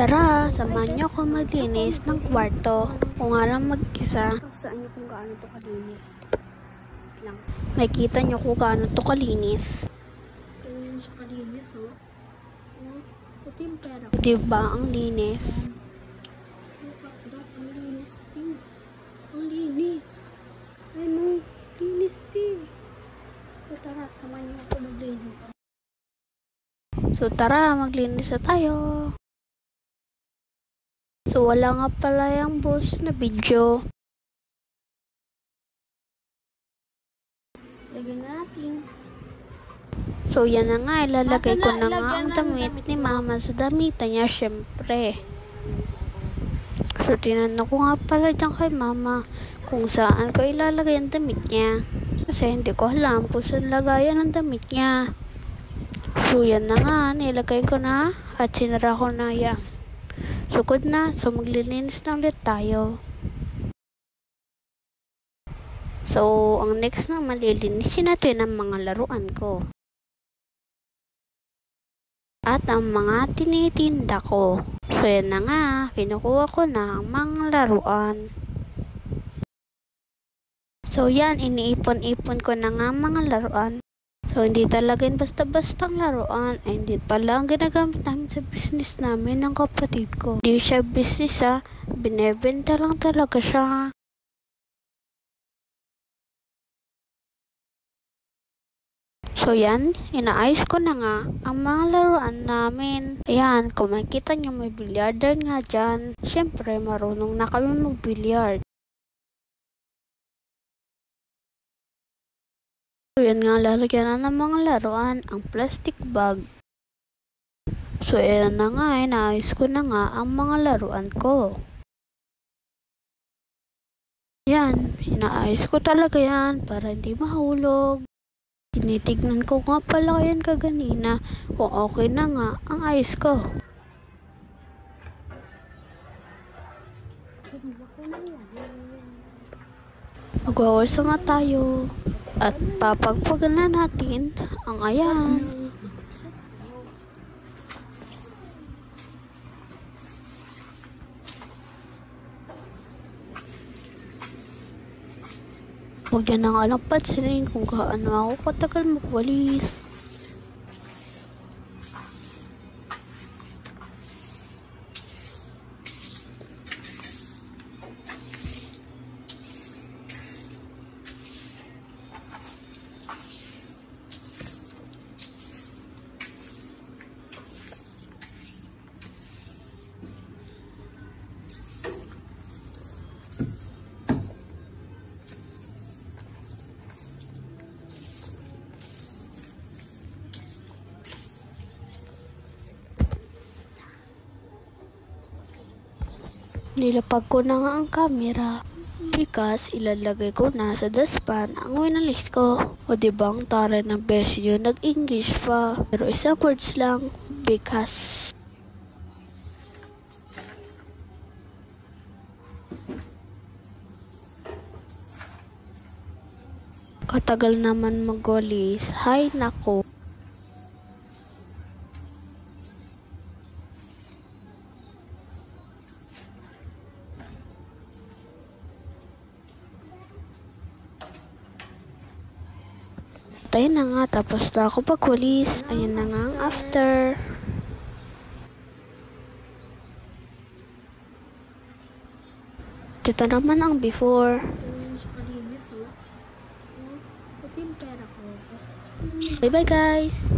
Tara, samahan niyo ako maglinis ng kwarto. Kung nga lang mag-isa, saan niyo kung gaano to kalinis. Lang. Makikita niyo kung gaano to kalinis. Tingnan siya kalinis, oh. Ito yung pera ko. Diba ang linis? Ang linis, din. Ang linis. Ano? Linis, din. So, tara, samahan niyo ako maglinis. So, tara, maglinis na tayo. So, wala nga pala yung boss na video. Lagyan natin. So, yan na nga. Ilalagay ko na nga ang damit ni mama sa damitan niya, syempre. So, tinanong ko nga pala dyan kay mama kung saan ko ilalagay ang damit niya. Kasi hindi ko alam kung saan lagayan ang damit niya. So, yan na nga. Nilagay ko na at sinara ko na yan. So, good na. So, maglilinis na ulit tayo. So, ang next na malilinisin natin ang mga laruan ko. At ang mga tinitinda ko. So, yan na nga. Kinukuha ko na ang mga laruan. So, yan. Iniipon-ipon ko na nga mga laruan. So, hindi talaga yung basta-bastang laruan. Ay, hindi pala ang ginagamit namin sa business namin ng kapatid ko. Hindi siya business, ha. Binebenta lang talaga siya. So, yan. Inaayos ko na nga ang mga laruan namin. Ayan, kung makikita nyo may billiarder nga dyan. Siyempre, marunong na kami mag-billiard. So, yan nga, lalagyan na ng mga laruan ang plastic bag. So, yan na nga, inaayos ko na nga ang mga laruan ko. Yan, inaayos ko talaga yan para hindi mahulog. Tinitignan ko nga pala yan kaganina kung okay na nga ang ayos ko. Magwawarsa nga tayo. At papagpagan na natin ang ayan. Huwag yan na nga lang pansinin kung gaano ako katagal magwalis. Nilapag ko na nga ang camera because ilalagay ko na sa dustpan ang winalis ko. O dibang tara ng beses yun, nag-English pa. Pero isang words lang, because. Katagal naman magwalis. Hay nako. Tayo na nga, tapos na ako pagwalis. Ayan na nga ang after. Ito naman ang before. Bye bye guys!